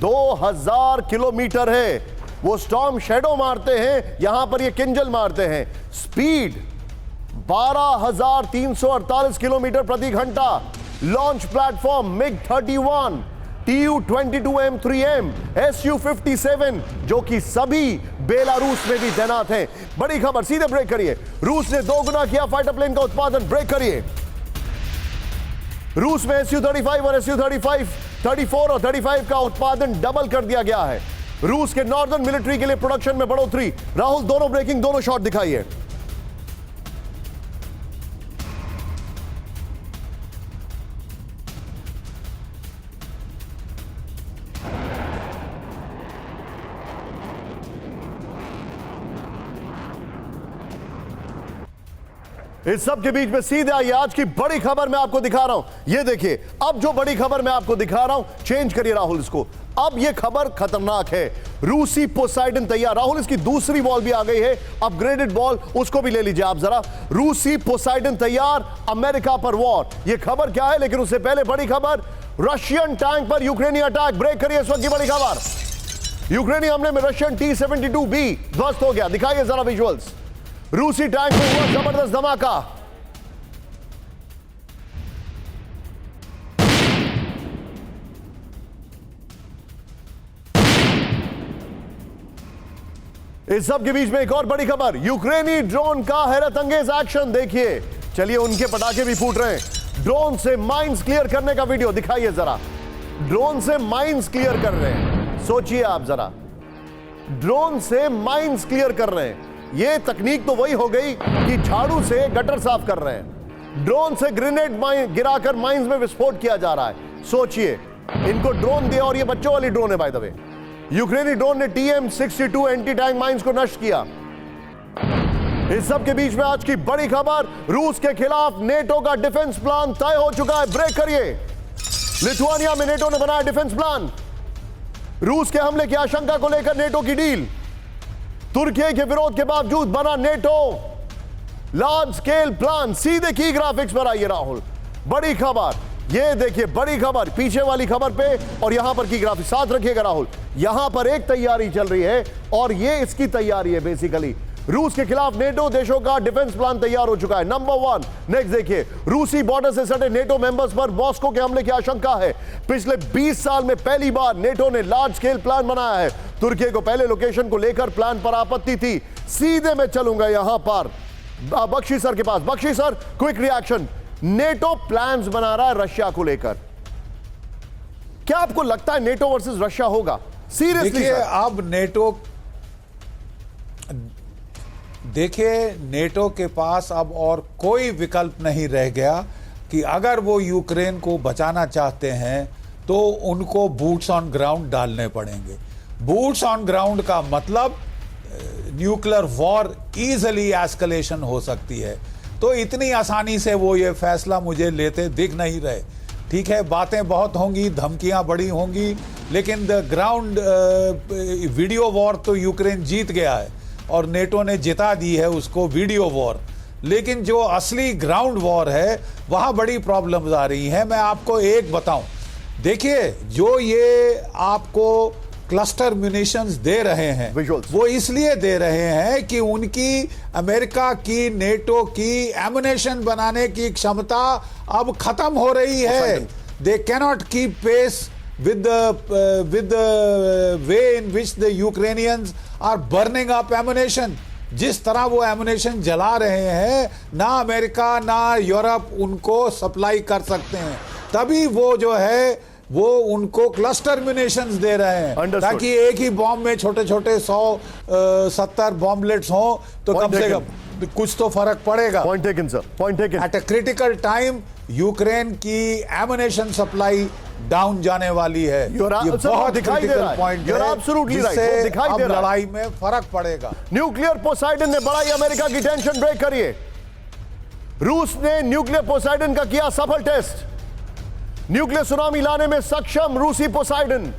2000 किलोमीटर है। वो स्टॉर्म शैडो मारते हैं, यहां पर ये किंजल मारते हैं। स्पीड 12,348 किलोमीटर प्रति घंटा। Launch platform MiG-31, Tu-22M3M, Su-57 जो कि सभी बेलारूस में भी तैनात हैं। बड़ी खबर, सीधे ब्रेक करिए। रूस ने 2 गुना किया फाइटर प्लेन का उत्पादन। ब्रेक करिए। रूस में Su-35 और Su-35, 34 और 35 का उत्पादन डबल कर दिया गया है। रूस के नॉर्दर्न मिलिट्री के लिए प्रोडक्शन में बढ़ोतरी। राहुल, दोनों ब्रेकिंग, दोनों शॉट दिखाइए। इस सब के बीच में सीधे आइए आज की बड़ी खबर मैं आपको दिखा रहा हूं। ये देखिए, अब जो बड़ी खबर मैं आपको दिखा रहा हूं, चेंज करिए राहुल इसको। अब ये खबर खतरनाक है। रूसी पोसाइडन तैयार। राहुल, इसकी दूसरी बॉल भी आ गई है, अपग्रेडेड बॉल, उसको भी ले लीजिए आप जरा। रूसी पोसाइडन तैयार, अमेरिका पर वॉर। ये खबर क्या है, लेकिन उससे पहले बड़ी खबर, रशियन टैंक पर यूक्रेनी अटैक। ब्रेक करिए इस वक्त की बड़ी खबर। यूक्रेनी हमले में रशियन T-72B ध्वस्त हो गया। दिखाइए जरा विजुअल्स। रूसी टैंक में हुआ जबरदस्त धमाका। इस सब के बीच में एक और बड़ी खबर, यूक्रेनी ड्रोन का हैरत अंगेज एक्शन। देखिए, चलिए, उनके पटाखे भी फूट रहे हैं। ड्रोन से माइंस क्लियर करने का वीडियो दिखाइए जरा। ड्रोन से माइंस क्लियर कर रहे हैं। सोचिए आप जरा, ड्रोन से माइंस क्लियर कर रहे हैं। ये तकनीक तो वही हो गई कि झाड़ू से गटर साफ कर रहे हैं। ड्रोन से ग्रेनेड गिराकर माइंस में विस्फोट किया जा रहा है। सोचिए, इनको ड्रोन दिया, और ये बच्चों वाली ड्रोन है बाय द वे। यूक्रेनी ड्रोन ने TM-62 एंटी टैंक माइंस को नष्ट किया। इस सब के बीच में आज की बड़ी खबर, रूस के खिलाफ नेटो का डिफेंस प्लान तय हो चुका है। ब्रेक करिए। लिथुआनिया में नेटो ने बनाया डिफेंस प्लान। रूस के हमले की आशंका को लेकर नेटो की डील। तुर्की के विरोध के बावजूद बना नेटो लार्ज स्केल प्लान। सीधे की ग्राफिक्स पर आइए राहुल, बड़ी खबर। ये देखिए, बड़ी खबर पीछे वाली खबर पे, और यहां पर की ग्राफिक्स साथ रखिएगा राहुल। यहां पर एक तैयारी चल रही है, और ये इसकी तैयारी है बेसिकली। रूस के खिलाफ नेटो देशों का डिफेंस प्लान तैयार हो चुका है। नंबर 1, नेक्स्ट देखिए, रूसी बॉर्डर से सटे नेटो मेंबर्स पर मॉस्को के हमले की आशंका है। पिछले 20 साल में पहली बार नेटो ने लार्ज स्केल प्लान बनाया है। तुर्की को पहले लोकेशन को लेकर प्लान पर आपत्ति थी। सीधे मैं चलूंगा यहां पर बख्शी सर के पास। Bakshi sir, quick reaction. NATO plans बना रहा है रशिया को लेकर, क्या आपको लगता है नेटो वर्सेस रशिया होगा? सीरियसली देखिए, अब नेटो के पास अब और कोई विकल्प नहीं रह गया कि अगर वो यूक्रेन को बचाना चाहते हैं तो उनको बूट्स ऑन ग्राउंड डालने पड़ेंगे। बूट्स ऑन ग्राउंड का मतलब न्यूक्लियर वॉर इजीली एस्केलेशन हो सकती है। तो इतनी आसानी से वो ये फैसला मुझे लेते दिख नहीं रहे। ठीक है, बातें बहुत होंगी, धमकियां बड़ी होंगी, लेकिन द ग्राउंड वीडियो वॉर तो यूक्रेन जीत गया है और नेटो ने जिता दी है उसको वीडियो वॉर। लेकिन जो असली ग्राउंड वॉर है वहां बड़ी प्रॉब्लम्स आ रही हैं। मैं आपको एक बताऊं, देखिए, जो ये आपको क्लस्टर म्यूनिशंस दे रहे हैं, वो इसलिए दे रहे हैं कि उनकी अमेरिका की नेटो की एमुनेशन बनाने की क्षमता अब खत्म हो रही है। They cannot keep pace with the way in which the Ukrainians are burning up ammunition। जिस तरह वो एमुनेशन जला रहे हैं, ना अमेरिका ना यूरोप उनको सप्लाई कर सकते हैं। तभी वो जो है वो उनको क्लस्टर म्यूनिशंस दे रहे हैं, ताकि एक ही बॉम्ब में छोटे छोटे 170 बॉम्बलेट्स हों तो कम से कम कुछ तो फर्क पड़ेगा। Point taken sir, point taken. At a critical time Ukraine की एमुनेशन सप्लाई डाउन जाने वाली है। ये बहुत क्रिटिकल पॉइंट है, जिससे अब लड़ाई में फर्क पड़ेगा। न्यूक्लियर पोसाइडन ने बढ़ाई अमेरिका की टेंशन। ब्रेक करिए। रूस ने न्यूक्लियर पोसाइडन का किया सफल टेस्ट। न्यूक्लियर सुनामी लाने में सक्षम रूसी पोसाइडन।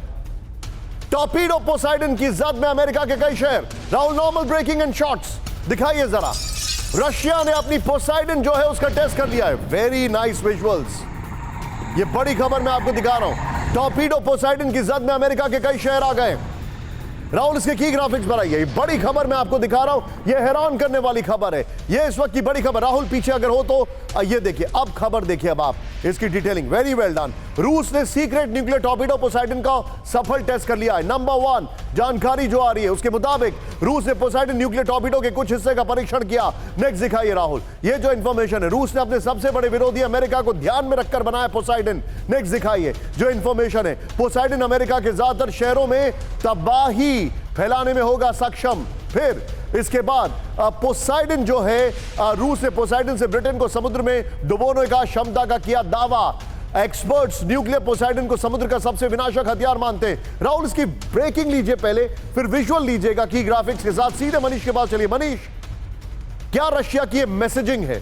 टॉर्पीडो पोसाइडन की जद में अमेरिका के कई शहर। Rahul, normal breaking and shots दिखाइए जरा। रशिया ने अपनी पोसाइडन जो है उसका टेस्ट कर लिया है। Very nice visuals. ये बड़ी खबर मैं आपको दिखा रहा हूं। टॉर्पीडो पोसाइडन की जद में अमेरिका के कई शहर आ गए। राहुल, इसके की ग्राफिक्स बनाइए। बड़ी खबर मैं आपको दिखा रहा हूं, यह हैरान करने वाली खबर है। यह इस वक्त की बड़ी खबर। राहुल, पीछे अगर हो तो ये देखिए, अब खबर देखिए, अब आप इसकी डिटेलिंग। Very well done. रूस ने सीक्रेट न्यूक्लियर टॉर्पीडो पोसाइडन का सफल टेस्ट कर लिया है। नंबर 1 जानकारी जो आ रही है उसके मुताबिक रूस ने पोसाइडन न्यूक्लियर टॉर्पीडो के कुछ हिस्से का परीक्षण किया। नेक्स्ट दिखाइए राहुल, ये जो इंफॉर्मेशन है, रूस ने अपने सबसे बड़े विरोधी अमेरिका को ध्यान में रखकर बनाया पोसाइडन। नेक्स्ट दिखाइए जो इंफॉर्मेशन है, पोसाइडन अमेरिका के ज्यादातर शहरों में तबाही फैलाने में होगा सक्षम। फिर इसके बाद पोसाइडन जो है, रूस ने पोसाइडन से ब्रिटेन को समुद्र में डुबोने का क्षमता का किया दावा। एक्सपर्ट्स न्यूक्लियर पोसाइडन को समुद्र का सबसे विनाशक हथियार मानते हैं। राहुल, इसकी ब्रेकिंग लीजिए पहले, फिर विजुअल लीजिएगा की ग्राफिक्स के साथ। सीधे मनीष के पास चलिए। मनीष, क्या रशिया की मैसेजिंग है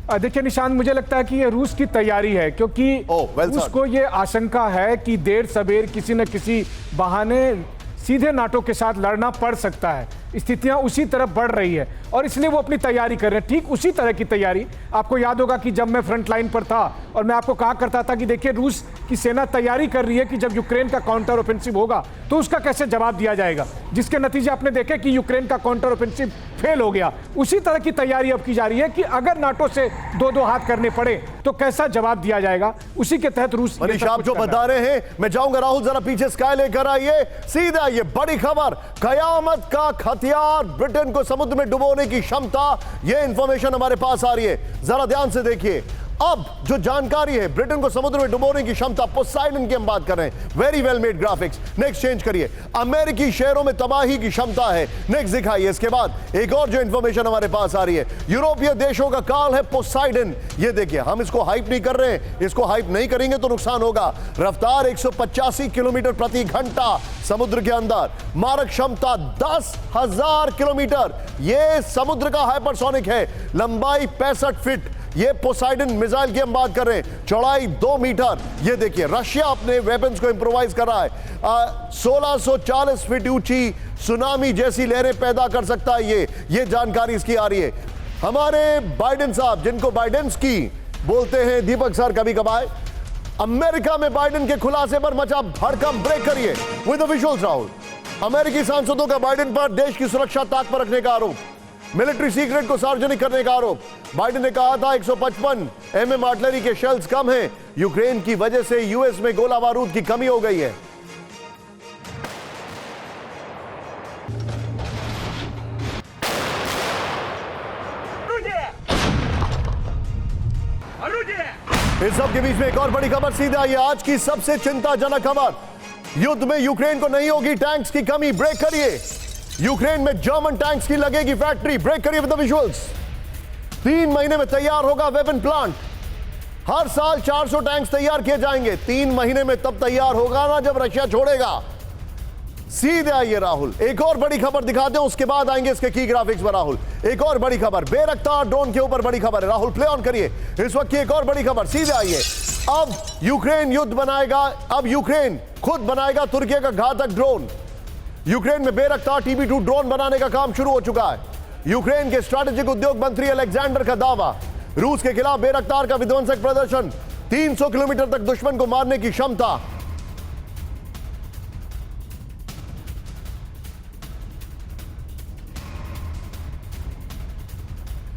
देखिए निशांत, मुझे लगता है कि ये रूस की तैयारी है, क्योंकि रूस को ये आशंका है कि देर सबेर किसी न किसी बहाने सीधे नाटो के साथ लड़ना पड़ सकता है। स्थितियां उसी तरफ बढ़ रही है और इसलिए वो अपनी तैयारी कर रहे हैं। ठीक उसी तरह की तैयारी, आपको याद होगा कि जब मैं फ्रंट लाइन पर था और मैं आपको कहा करता था कि देखिए रूस की सेना तैयारी कर रही है कि जब यूक्रेन का काउंटर ऑफेंसिव होगा तो उसका कैसे जवाब दिया जाएगा, जिसके नतीजे आपने देखे कि यूक्रेन का काउंटर ऑफेंसिव फेल हो गया। उसी तरह की तैयारी अब की जा रही है कि अगर नाटो से दो हाथ करने पड़े तो कैसा जवाब दिया जाएगा, उसी के तहत रूस। मनीष, आप जो बता रहे हैं, मैं जाऊंगा राहुल जरा पीछे स्काई लेकर आइए, सीधा ये बड़ी खबर, कयामत का हथियार, ब्रिटेन को समुद्र में डुबोने की क्षमता, ये इंफॉर्मेशन हमारे पास आ रही है, जरा ध्यान से देखिए। अब जो जानकारी है, ब्रिटेन को समुद्र में डुबोने की क्षमता, पोसाइडन की हम बात कर रहे हैं, very well made graphics. Next change करिए, अमेरिकी शहरों में तबाही की क्षमता है, नेक्स्ट दिखाइए। इसके बाद एक और जो इंफॉर्मेशन हमारे पास आ रही है, यूरोपीय देशों का काल है पोसाइडन। ये देखिए, हम इसको हाइप नहीं कर रहे हैं, इसको हाइप नहीं करेंगे तो नुकसान होगा। रफ्तार 185 किलोमीटर प्रति घंटा समुद्र के अंदर, मारक क्षमता 10,000 किलोमीटर, ये समुद्र का हाइपरसोनिक है, लंबाई 65 फीट, ये पोसाइडन मिसाइल की हम बात कर रहे हैं, चौड़ाई 2 मीटर। ये देखिए, रशिया अपने वेपन्स को इंप्रोवाइज कर रहा है, 1640 फीट ऊंची सुनामी जैसी लहरें पैदा कर सकता है ये जानकारी इसकी आ रही है। हमारे बाइडेन साहब, जिनको बाइडेंस की बोलते हैं दीपक सर कभी कभार, अमेरिका में बाइडेन के खुलासे पर मचा भड़कम। ब्रेक करिए विद द विजुअल्स राहुल। अमेरिकी सांसदों का बाइडेन पर देश की सुरक्षा ताक पर रखने का आरोप, मिलिट्री सीक्रेट को सार्वजनिक करने का आरोप। बाइडेन ने कहा था 155 mm आर्टिलरी के शेल्स कम हैं, यूक्रेन की वजह से यूएस में गोला बारूद की कमी हो गई है। इस सब के बीच में एक और बड़ी खबर सीधे आई है, आज की सबसे चिंताजनक खबर, युद्ध में यूक्रेन को नहीं होगी टैंक्स की कमी। ब्रेक करिए, यूक्रेन में जर्मन टैंक्स की लगेगी फैक्ट्री। ब्रेक करिए विद द विजुअल्स। 3 महीने में तैयार होगा वेपन प्लांट। हर साल 400 टैंक्स तैयार किए जाएंगे, 3 महीने में तब तैयार होगा ना जब रशिया छोड़ेगा। सीधे आइए राहुल, एक और बड़ी खबर दिखा दें, उसके बाद आएंगे इसके की ग्राफिक्स पर। राहुल, एक और बड़ी खबर, बेरख्तार ड्रोन के ऊपर बड़ी खबर है। राहुल प्ले ऑन करिए इस वक्त की एक और बड़ी खबर। सीधे आइए, अब यूक्रेन युद्ध बनाएगा, अब यूक्रेन खुद बनाएगा तुर्की का घातक ड्रोन। यूक्रेन में बेरख्तार TB2 ड्रोन बनाने का काम शुरू हो चुका है। यूक्रेन के स्ट्रैटेजिक उद्योग मंत्री अलेक्जेंडर का दावा, रूस के खिलाफ बेरख्तार का विध्वंसक प्रदर्शन, 300 किलोमीटर तक दुश्मन को मारने की क्षमता।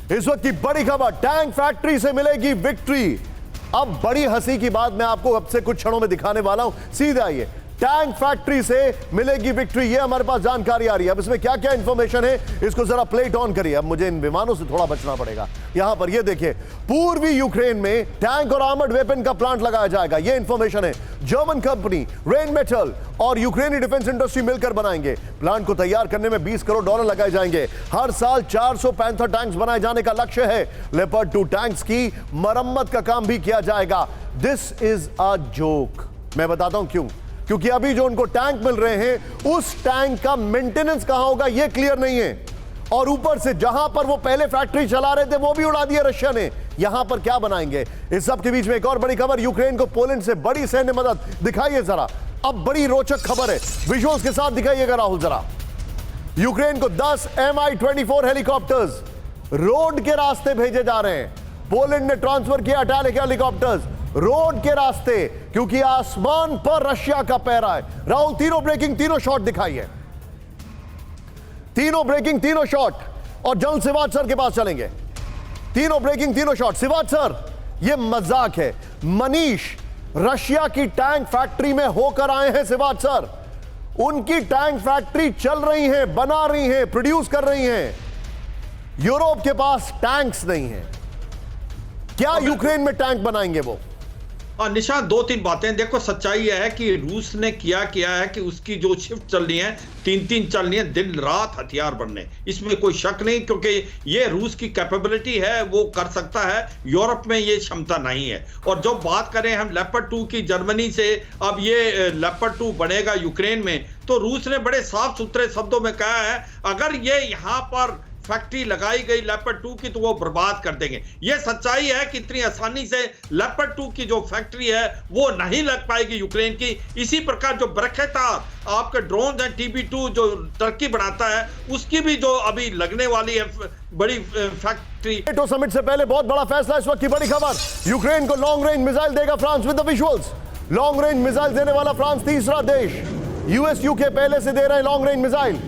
इस वक्त की बड़ी खबर, टैंक फैक्ट्री से मिलेगी विक्ट्री। अब बड़ी हंसी की बात मैं आपको अब से कुछ क्षणों में दिखाने वाला हूं। सीधे आइए, टैंक फैक्ट्री से मिलेगी विक्ट्री, ये हमारे पास जानकारी आ रही है। अब इसमें क्या क्या इंफॉर्मेशन है, इसको जरा प्लेट ऑन करिए। अब मुझे इन विमानों से थोड़ा बचना पड़ेगा। यहां पर ये देखिए, पूर्वी यूक्रेन में टैंक और आर्मर्ड वेपन का प्लांट लगाया जाएगा, ये इंफॉर्मेशन है। जर्मन कंपनी रेन मेटल और यूक्रेनी डिफेंस इंडस्ट्री मिलकर बनाएंगे। प्लांट को तैयार करने में $20 करोड़ लगाए जाएंगे। हर साल 400 पैंथर टैंक्स बनाए जाने का लक्ष्य है। लेपर्ड 2 टैंक्स की मरम्मत का काम भी किया जाएगा। This is a joke. मैं बताता हूं क्यों, क्योंकि अभी जो उनको टैंक मिल रहे हैं, उस टैंक का मेंटेनेंस कहां होगा ये क्लियर नहीं है। और ऊपर से जहां पर वो पहले फैक्ट्री चला रहे थे वो भी उड़ा दिया रशिया ने। यहां पर क्या बनाएंगे? इस सब के बीच में एक और बड़ी खबर, यूक्रेन को पोलैंड से बड़ी सैन्य मदद। दिखाइए जरा, अब बड़ी रोचक खबर है, विजुअल्स के साथ दिखाइएगा राहुल जरा। यूक्रेन को 10 Mi-24 हेलीकॉप्टर्स रोड के रास्ते भेजे जा रहे हैं। पोलैंड ने ट्रांसफर किया अटैक हेलीकॉप्टर्स रोड के रास्ते, क्योंकि आसमान पर रशिया का पैरा है। राहुल, तीनों ब्रेकिंग, तीनों शॉट दिखाइए, तीनों ब्रेकिंग, तीनों शॉट। और जल्द सिवाच सर के पास चलेंगे। तीनों ब्रेकिंग, तीनों शॉट। सिवाच सर, ये मजाक है। मनीष रशिया की टैंक फैक्ट्री में होकर आए हैं। सिवाच सर, उनकी टैंक फैक्ट्री चल रही है, बना रही है, प्रोड्यूस कर रही है। यूरोप के पास टैंक्स नहीं है, क्या यूक्रेन में टैंक बनाएंगे वो? निशान, 2-3 बातें देखो। सच्चाई यह है कि रूस ने किया है कि उसकी जो शिफ्ट चल रही है 3-3 चल रही है, दिन रात हथियार बनने, इसमें कोई शक नहीं, क्योंकि ये रूस की कैपेबिलिटी है, वो कर सकता है। यूरोप में ये क्षमता नहीं है। और जो बात करें हम लेपर्ड 2 की, जर्मनी से अब ये लेपर्ड 2 बनेगा यूक्रेन में, तो रूस ने बड़े साफ सुथरे शब्दों में कहा है, अगर ये यहाँ पर फैक्ट्री लगाई गई लेपर्ड 2 की तो वो बर्बाद कर देंगे। ये सच्चाई है कि इतनी आसानी से लेपर्ड 2 की जो फैक्ट्री है वो नहीं लग पाएगी यूक्रेन की। इसी प्रकार जो बरखेतार आपके ड्रोन हैं TB2 जो टर्की बनाता है, उसकी भी जो अभी लगने वाली है बड़ी फैक्ट्री। नेटो समिट से पहले बहुत बड़ा फैसला, इस वक्त की बड़ी खबर, यूक्रेन को लॉन्ग रेंज मिसाइल देगा France with the visuals. Long range missile देने वाला फ्रांस तीसरा देश। यूएस यूके पहले से दे रहे हैं लॉन्ग रेंज मिसाइल।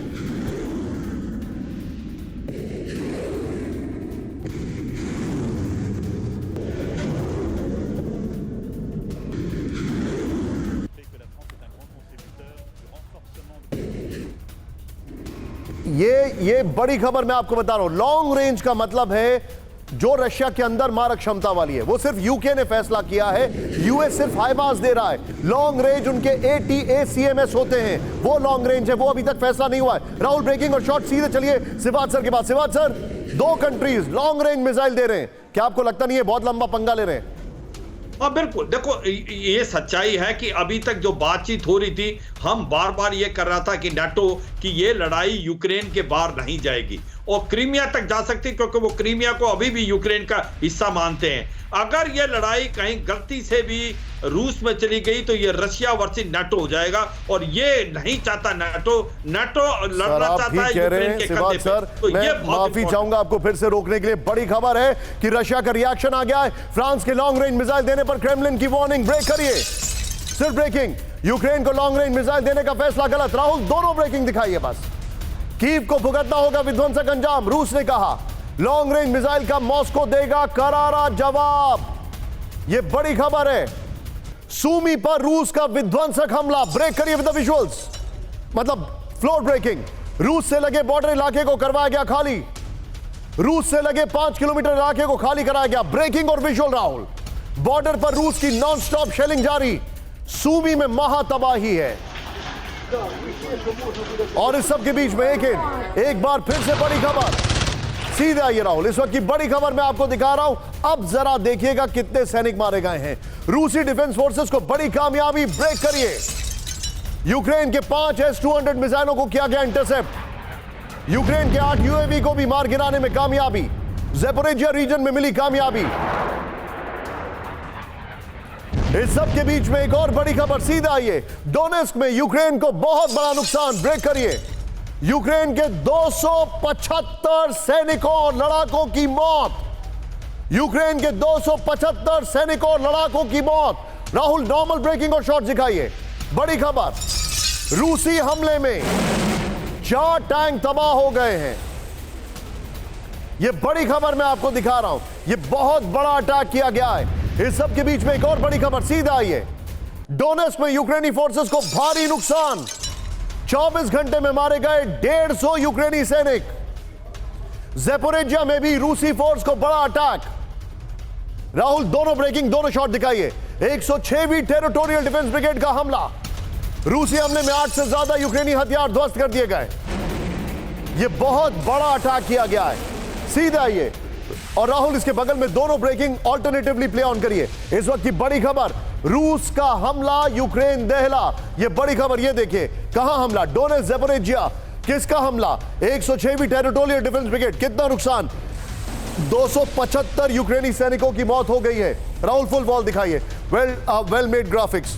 ये बड़ी खबर मैं आपको बता रहा हूं। लॉन्ग रेंज का मतलब है जो रशिया के अंदर मारक क्षमता वाली है, वो सिर्फ यूके ने फैसला किया है। यूएस सिर्फ हाइमार्स दे रहा है। लॉन्ग रेंज उनके ATACMS होते हैं, वो लॉन्ग रेंज है, वो अभी तक फैसला नहीं हुआ है। राहुल ब्रेकिंग और शॉर्ट सीधे चलिए सिवाद सर के बाद। Sivad sir, 2 countries long range missile दे रहे हैं, क्या आपको लगता नहीं है बहुत लंबा पंगा ले रहे हैं? हाँ बिल्कुल, देखो ये सच्चाई है कि अभी तक जो बातचीत हो रही थी, हम बार बार ये कर रहा था कि नाटो की ये लड़ाई यूक्रेन के बाहर नहीं जाएगी और क्रीमिया तक जा सकती, क्योंकि वो क्रीमिया को अभी भी यूक्रेन का हिस्सा मानते हैं। अगर ये लड़ाई कहीं गलती से भी रूस में चली गई तो ये रशिया वर्सेस नाटो हो जाएगा और ये नहीं चाहता नाटो लड़ना चाहता है यूक्रेन के कंधे पे। तो ये माफी चाहूंगा आपको फिर से रोकने के लिए। बड़ी खबर है कि रशिया का रिएक्शन आ गया है फ्रांस के लॉन्ग रेंज मिसाइल देने पर। क्रेमलिन की वार्निंग, ब्रेक करिए, सिर्फ ब्रेकिंग। यूक्रेन को लॉन्ग रेंज मिसाइल देने का फैसला गलत। राहुल, दोनों ब्रेकिंग दिखाइए बस। कीव को भुगतना होगा विध्वंसक अंजाम, रूस ने कहा। लॉन्ग रेंज मिसाइल का मॉस्को देगा करारा जवाब, यह बड़ी खबर है। सूमी पर रूस का विध्वंसक हमला, ब्रेक करिए विद द विजुअल्स, मतलब फ्लोर ब्रेकिंग। रूस से लगे बॉर्डर इलाके को करवाया गया खाली। रूस से लगे 5 किलोमीटर इलाके को खाली कराया गया। ब्रेकिंग और विजुअल राहुल। बॉर्डर पर रूस की नॉन स्टॉप शेलिंग जारी। सूमी में महातबाही है। और इस सब के बीच में एक बार फिर से बड़ी खबर, सीधे आइए राहुल, इस वक्त की बड़ी खबर मैं आपको दिखा रहा हूं। अब जरा देखिएगा कितने सैनिक मारे गए हैं। रूसी डिफेंस फोर्सेस को बड़ी कामयाबी, ब्रेक करिए। यूक्रेन के 5 S-200 मिसाइलों को किया गया इंटरसेप्ट। यूक्रेन के 8 UAV को भी मार गिराने में कामयाबी। ज़ैपोरिज़िया रीजन में मिली कामयाबी। इस सब के बीच में एक और बड़ी खबर, सीधा आइए। डोनेस्क में यूक्रेन को बहुत बड़ा नुकसान, ब्रेक करिए। यूक्रेन के 275 सैनिकों और लड़ाकों की मौत। यूक्रेन के 275 सैनिकों और लड़ाकों की मौत। राहुल, नॉर्मल ब्रेकिंग और शॉर्ट दिखाइए। बड़ी खबर, रूसी हमले में 4 टैंक तबाह हो गए हैं। यह बड़ी खबर मैं आपको दिखा रहा हूं। यह बहुत बड़ा अटैक किया गया है। इस सब के बीच में एक और बड़ी खबर, सीधा आइए। डोनेस्क में यूक्रेनी फोर्सेस को भारी नुकसान। 24 घंटे में मारे गए 150 यूक्रेनी सैनिक। ज़ैपोरिज़िया में भी रूसी फोर्स को बड़ा अटैक। राहुल, दोनों ब्रेकिंग, दोनों शॉट दिखाइए। 106वीं टेरिटोरियल डिफेंस ब्रिगेड का हमला। रूसी हमले में 8 से ज्यादा यूक्रेनी हथियार ध्वस्त कर दिए गए। यह बहुत बड़ा अटैक किया गया है। सीधा आइए और राहुल, इसके बगल में दोनों ब्रेकिंग ऑल्टरनेटिवली प्ले ऑन करिए। इस वक्त की बड़ी खबर, रूस का हमला यूक्रेन दहला। यह बड़ी खबर, यह देखिए कहां हमला, डोनेस्क ज़ैपोरिज़िया। किसका हमला? 106वीं टेरिटोरियल डिफेंस ब्रिगेड। कितना नुकसान? 275 यूक्रेनी सैनिकों की मौत हो गई है। राहुल, फुल वॉल दिखाइए, वेल मेड ग्राफिक्स।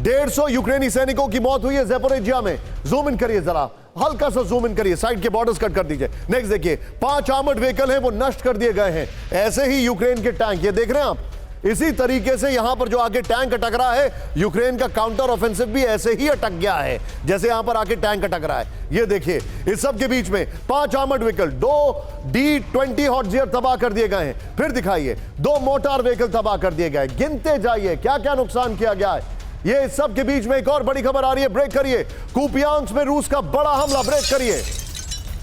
150 यूक्रेनी सैनिकों की मौत हुई है ज़ैपोरिज़िया में। जूम इन करिए जरा, हल्का सा जूम इन करिए, साइड के बॉर्डर्स कट कर दीजिए। नेक्स्ट देखिए, 5 आर्मर्ड व्हीकल हैं वो नष्ट कर दिए गए हैं। ऐसे ही यूक्रेन के टैंक, ये देख रहे हैं आप। इसी तरीके से यहां पर जो आगे टैंक अटक रहा है, यूक्रेन का काउंटर ऑफेंसिव भी ऐसे ही अटक गया है जैसे यहां पर आके टैंक अटक रहा है। ये देखिए, इस सब के बीच में 5 आर्मर्ड व्हीकल, 2 D-20 हॉटजियर तबाह कर दिए गए हैं। फिर दिखाइए, 2 मोटार व्हीकल तबाह कर दिए गए। गिनते जाइए क्या क्या नुकसान किया गया है। ये इस सब के बीच में एक और बड़ी खबर आ रही है, ब्रेक करिए। कुपियांस्क में रूस का बड़ा हमला, ब्रेक करिए।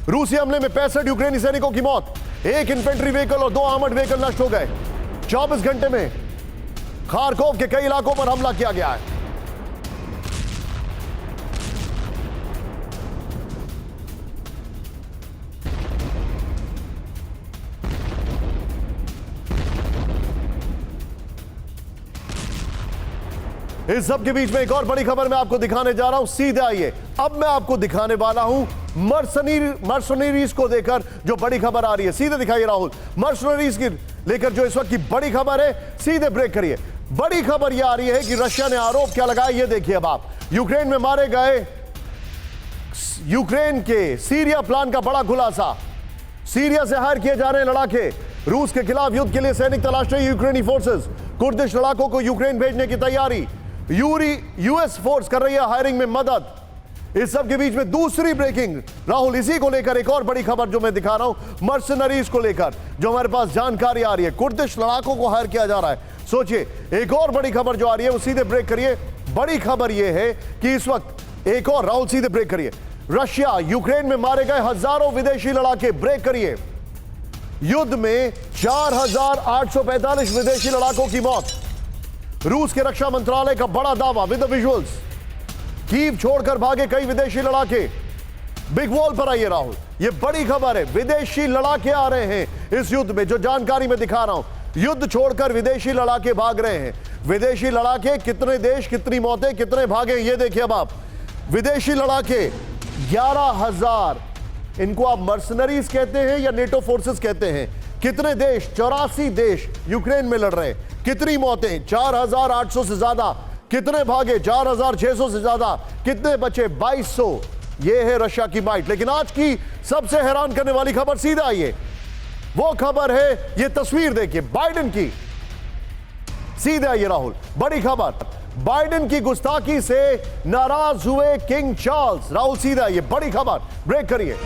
रूसी हमले में 65 यूक्रेनी सैनिकों की मौत। 1 इन्फेंट्री व्हीकल और 2 आर्मर्ड व्हीकल नष्ट हो गए। 24 घंटे में खारकोव के कई इलाकों पर हमला किया गया है। इस सब के बीच में एक और बड़ी खबर मैं आपको दिखाने जा रहा हूं, सीधे आइए। अब मैं आपको दिखाने वाला हूं मर्सनरीज को लेकर जो बड़ी खबर आ रही है। सीधे दिखाइए राहुल, मर्सनरीज की लेकर जो इस वक्त की बड़ी खबर है, सीधे ब्रेक करिए। बड़ी खबर यह आ रही है कि रशिया ने आरोप क्या लगाया, यह देखिए अब आप। यूक्रेन में मारे गए यूक्रेन के सीरिया प्लान का बड़ा खुलासा। सीरिया से हायर किए जा रहे हैं लड़ाके। रूस के खिलाफ युद्ध के लिए सैनिक तलाश रही यूक्रेनी फोर्सेस। कुर्दिश लड़ाकों को यूक्रेन भेजने की तैयारी। यूएस फोर्स कर रही है हायरिंग में मदद। इस सब के बीच में दूसरी ब्रेकिंग राहुल, इसी को लेकर एक और बड़ी खबर जो मैं दिखा रहा हूं, मर्सनरीज को लेकर जो हमारे पास जानकारी आ रही है। कुर्दिश लड़ाकों को हायर किया जा रहा है। सोचिए, एक और बड़ी खबर जो आ रही है वो सीधे ब्रेक करिए। बड़ी खबर यह है कि इस वक्त एक और, राहुल सीधे ब्रेक करिए। रशिया यूक्रेन में मारे गए हजारों विदेशी लड़ाके, ब्रेक करिए। युद्ध में 4,845 विदेशी लड़ाकों की मौत। रूस के रक्षा मंत्रालय का बड़ा दावा विद द विजुअल्स। कीव छोड़कर भागे कई विदेशी लड़ाके। बिग वॉल पर आइए राहुल, यह बड़ी खबर है। विदेशी लड़ाके आ रहे हैं इस युद्ध में, जो जानकारी मैं दिखा रहा हूं। युद्ध छोड़कर विदेशी लड़ाके भाग रहे हैं। विदेशी लड़ाके, कितने देश, कितनी मौतें, कितने भागे, ये देखिए अब आप। विदेशी लड़ाके 11,000, इनको आप मर्सनरीज कहते हैं या नेटो फोर्सेस कहते हैं। कितने देश, 84 देश यूक्रेन में लड़ रहे हैं। कितनी मौतें, 4,800 से ज्यादा। कितने भागे, 4,600 से ज्यादा। कितने बचे, 2,200। यह है रशिया की माइट। लेकिन आज की सबसे हैरान करने वाली खबर, सीधा आइए, वो खबर है, यह तस्वीर देखिए बाइडेन की। सीधे आइए राहुल, बड़ी खबर, बाइडेन की गुस्ताखी से नाराज हुए किंग चार्ल्स। राहुल सीधा आइए, बड़ी खबर, ब्रेक करिए।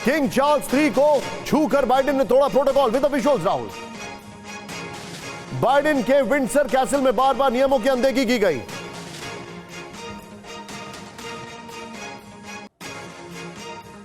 किंग चार्ल्स 3 को छूकर बाइडेन ने तोड़ा protocol with the visuals Rahul. Biden के विंडसर कैसल में बार बार नियमों की अनदेखी की गई।